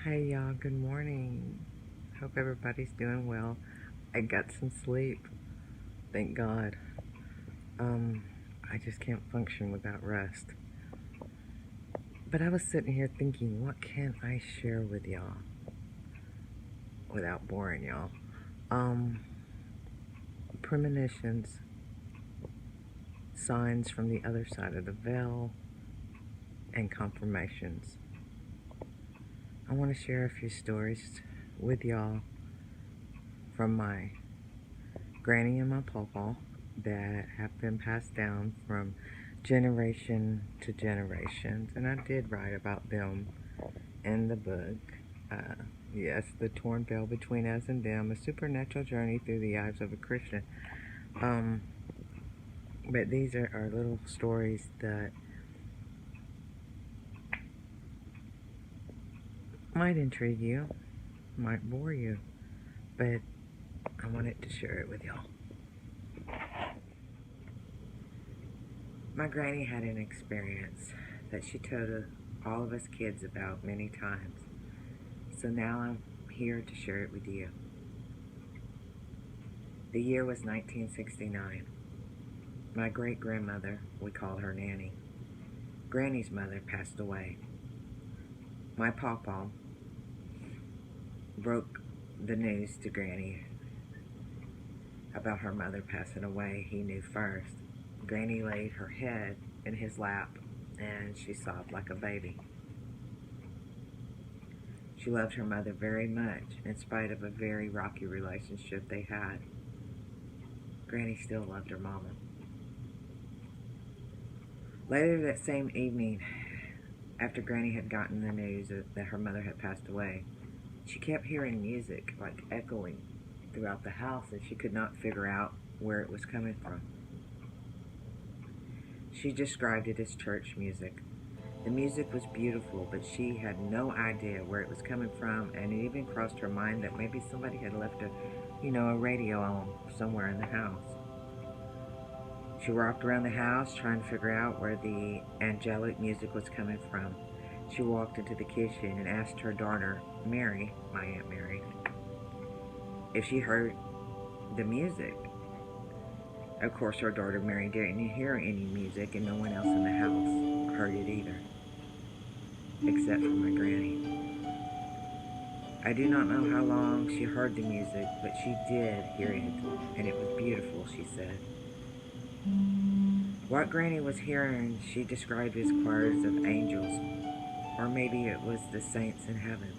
Hey y'all, good morning. Hope everybody's doing well. I got some sleep, thank God. Um, I just can't function without rest. But I was sitting here thinking, what can I share with y'all without boring y'all? Um, Premonitions, signs from the other side of the veil, and confirmations. I want to share a few stories with y'all from my granny and my pawpaw that have been passed down from generation to generations, and I did write about them in the book. Uh, yes, The Torn Veil Between Us and Them, a supernatural journey through the eyes of a Christian. Um, but these are little stories that might intrigue you, might bore you, but I wanted to share it with y'all. My granny had an experience that she told all of us kids about many times. So now I'm here to share it with you. The year was 1969. My great grandmother, we called her Nanny, Granny's mother passed away. My pawpaw broke the news to Granny about her mother passing away. He knew first. Granny laid her head in his lap and she sobbed like a baby. She loved her mother very much, in spite of a very rocky relationship they had. Granny still loved her mama. Later that same evening, after Granny had gotten the news that her mother had passed away, she kept hearing music, like echoing throughout the house, and she could not figure out where it was coming from. She described it as church music. The music was beautiful, but she had no idea where it was coming from, and it even crossed her mind that maybe somebody had left a radio on somewhere in the house. She walked around the house trying to figure out where the angelic music was coming from. She walked into the kitchen and asked her daughter, Mary, my Aunt Mary, if she heard the music. Of course, her daughter Mary didn't hear any music, and no one else in the house heard it either, except for my granny. I do not know how long she heard the music, but she did hear it, and it was beautiful, she said. What Granny was hearing she described as choirs of angels, or maybe it was the saints in heaven.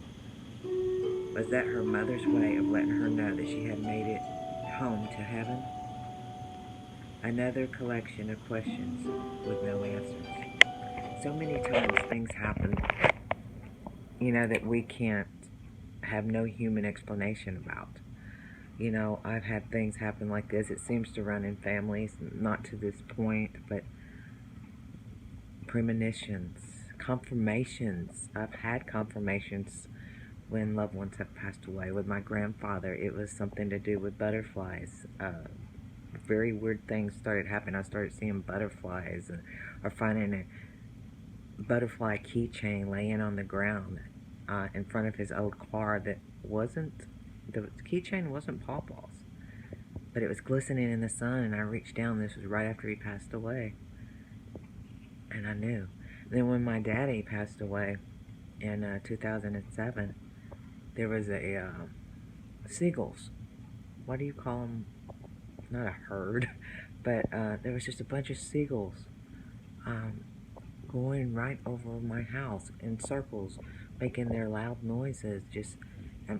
Was that her mother's way of letting her know that she had made it home to heaven? Another collection of questions with no answers. So many times things happen, that we can't have no human explanation about. I've had things happen like this. It seems to run in families, not to this point, but premonitions, confirmations. I've had confirmations when loved ones have passed away. With my grandfather, it was something to do with butterflies. Very weird things started happening. I started seeing butterflies, or finding a butterfly keychain laying on the ground in front of his old car that the keychain wasn't Pawpaw's, but it was glistening in the sun, and I reached down. This was right after he passed away, and I knew. Then when my daddy passed away in 2007, there was a seagulls. What do you call them? Not a herd, but there was just a bunch of seagulls going right over my house in circles, making their loud noises. Just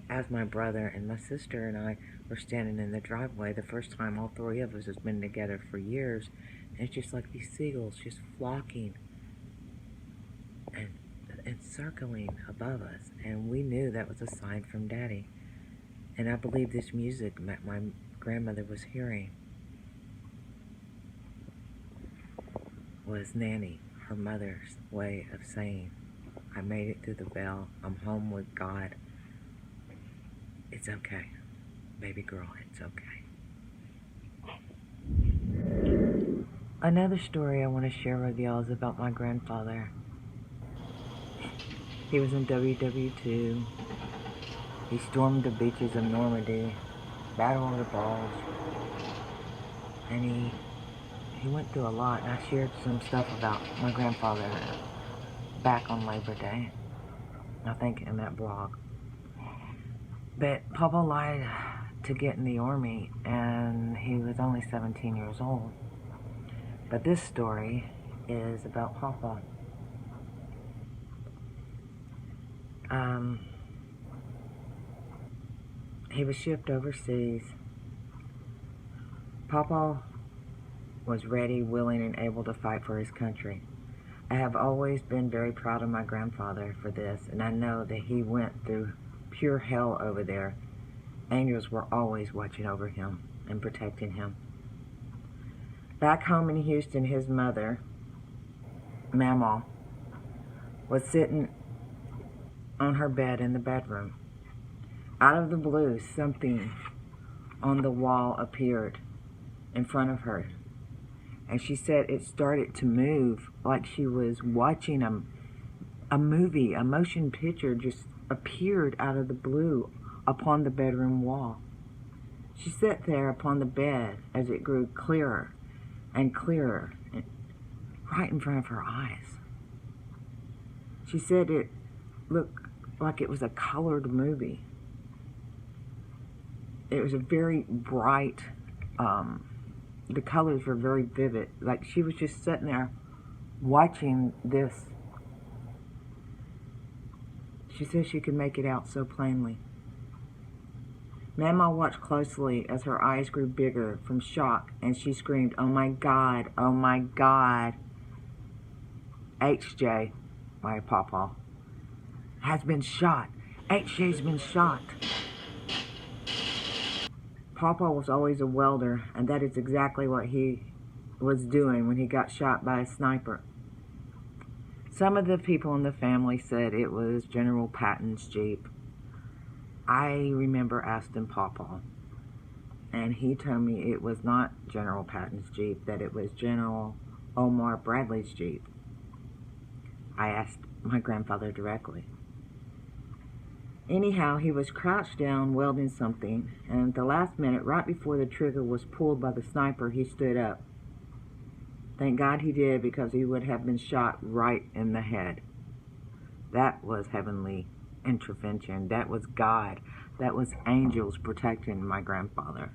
as my brother and my sister and I were standing in the driveway, the first time all three of us has been together for years, and it's just like these seagulls just flocking and circling above us, and we knew that was a sign from Daddy. And I believe this music that my grandmother was hearing was Nanny, her mother's way of saying, I made it through the veil, I'm home with God. It's okay, baby girl, it's okay. Another story I want to share with y'all is about my grandfather. He was in WW2. He stormed the beaches of Normandy, Battle of the Bulge, and he went through a lot. And I shared some stuff about my grandfather back on Labor Day, I think in that blog. But Papa lied to get in the Army, and he was only 17 years old. But this story is about Papa. He was shipped overseas. Papa was ready, willing, and able to fight for his country. I have always been very proud of my grandfather for this, and I know that he went through pure hell over there. Angels were always watching over him and protecting him. Back home in Houston, his mother, Mama, was sitting on her bed in the bedroom. Out of the blue, something on the wall appeared in front of her. And she said it started to move like she was watching a movie. A motion picture just appeared out of the blue upon the bedroom wall. She sat there upon the bed as it grew clearer and clearer, right in front of her eyes. She said it looked like it was a colored movie. It was a very bright, the colors were very vivid. Like she was just sitting there watching this. She said she could make it out so plainly. Mama watched closely as her eyes grew bigger from shock, and she screamed, "Oh my God, oh my God. HJ, my papa, has been shot. HJ's been shot." Papa was always a welder, and that is exactly what he was doing when he got shot by a sniper. Some of the people in the family said it was General Patton's Jeep. I remember asking Papa, and he told me it was not General Patton's Jeep, that it was General Omar Bradley's Jeep. I asked my grandfather directly. Anyhow, he was crouched down welding something, and at the last minute, right before the trigger was pulled by the sniper, he stood up. Thank God he did, because he would have been shot right in the head. That was heavenly intervention. That was God. That was angels protecting my grandfather.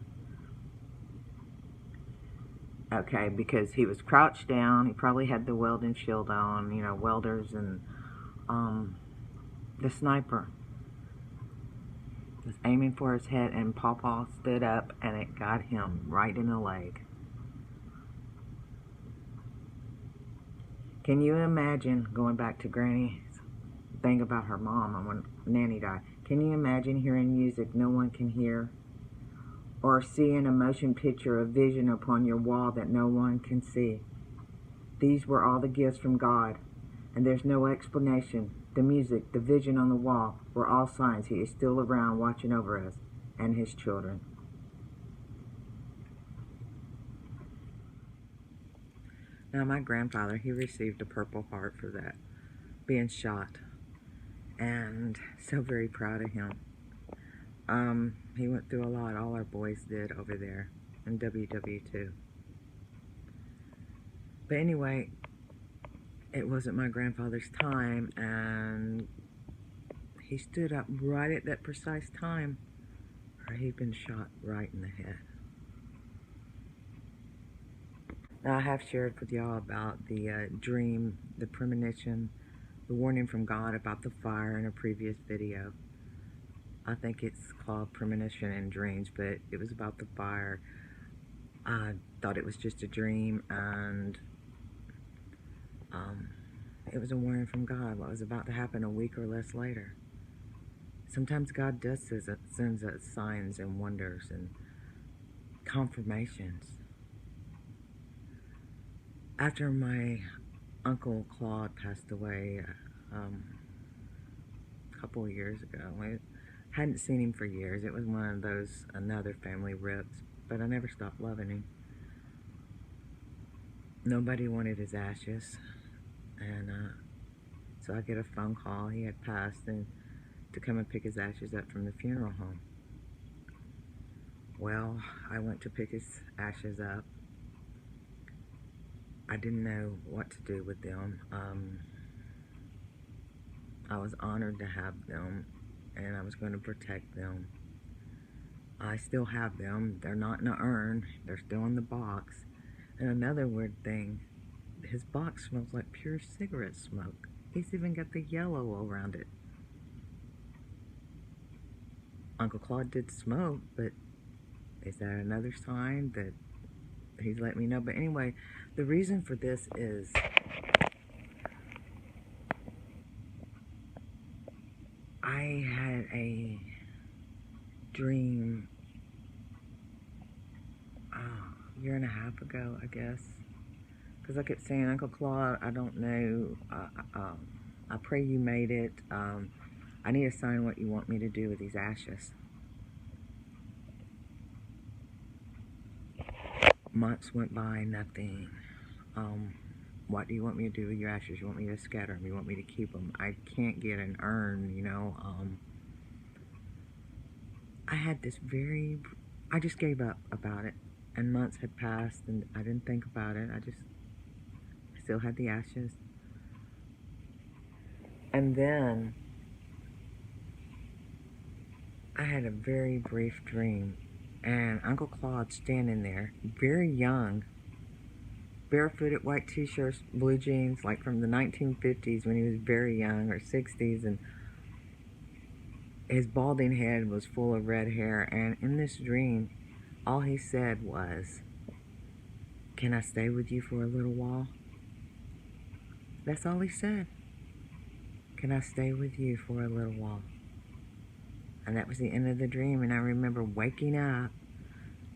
Okay, because he was crouched down. He probably had the welding shield on, welders, and the sniper was aiming for his head, and Papa stood up, and it got him right in the leg. Can you imagine, going back to Granny's thing about her mom and when Nanny died, can you imagine hearing music no one can hear? Or seeing a motion picture, a vision upon your wall that no one can see? These were all the gifts from God, and there's no explanation. The music, the vision on the wall, were all signs he is still around watching over us and his children. Now, my grandfather, he received a Purple Heart for that, being shot, and so very proud of him. He went through a lot. All our boys did over there in WW2. But anyway, it wasn't my grandfather's time, and he stood up right at that precise time, or he'd been shot right in the head. Now, I have shared with y'all about the dream, the premonition, the warning from God about the fire in a previous video. I think it's called Premonition and Dreams, but it was about the fire. I thought it was just a dream, and it was a warning from God, what was about to happen a week or less later. Sometimes God does sends us signs and wonders and confirmations. After my Uncle Claude passed away a couple of years ago, I hadn't seen him for years. It was one of those another family rips, but I never stopped loving him. Nobody wanted his ashes, and So I get a phone call. He had passed, and to come and pick his ashes up from the funeral home. Well, I went to pick his ashes up. I didn't know what to do with them. I was honored to have them, and I was going to protect them. I still have them. They're not in an urn. They're still in the box. And another weird thing, his box smells like pure cigarette smoke. He's even got the yellow around it. Uncle Claude did smoke, but is that another sign that he's let me know? But anyway, the reason for this is I had a dream a year and a half ago, I guess. Because I kept saying, Uncle Claude, I don't know. I pray you made it. I need a sign what you want me to do with these ashes. Months went by, nothing. What do you want me to do with your ashes? You want me to scatter them? You want me to keep them? I can't get an urn, you know. I had this I just gave up about it. And months had passed and I didn't think about it. I still had the ashes. And then I had a very brief dream. And Uncle Claude standing there, very young, barefooted, white t-shirts, blue jeans, like from the 1950s when he was very young, or 60s, and his balding head was full of red hair. And in this dream, all he said was, "Can I stay with you for a little while?" That's all he said. "Can I stay with you for a little while?" And that was the end of the dream. And I remember waking up,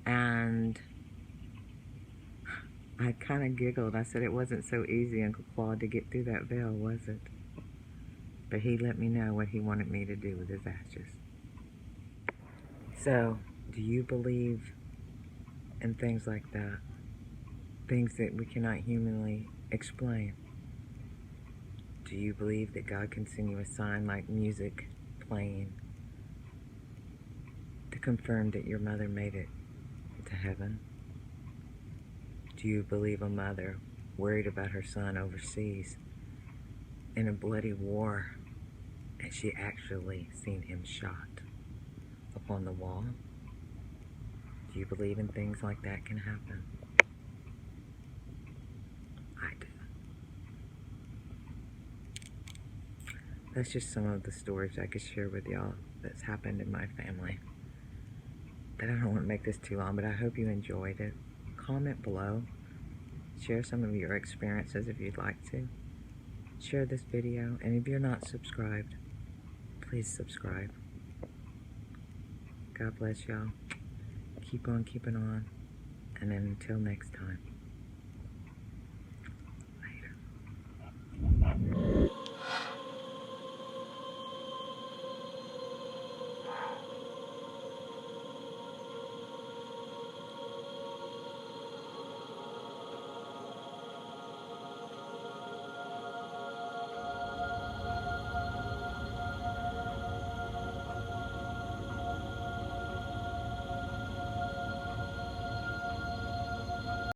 and I kind of giggled. I said, "It wasn't so easy, Uncle Claude, to get through that veil, was it?" But he let me know what he wanted me to do with his ashes. So, do you believe in things like that? Things that we cannot humanly explain? Do you believe that God can send you a sign like music playing to confirm that your mother made it to heaven? Do you believe a mother worried about her son overseas in a bloody war, and she actually seen him shot upon the wall? Do you believe in things like that can happen? I do. That's just some of the stories I could share with y'all that's happened in my family. But I don't want to make this too long, but I hope you enjoyed it. Comment below. Share some of your experiences if you'd like to. Share this video, and if you're not subscribed, please subscribe. God bless y'all. Keep on keeping on, and then until next time.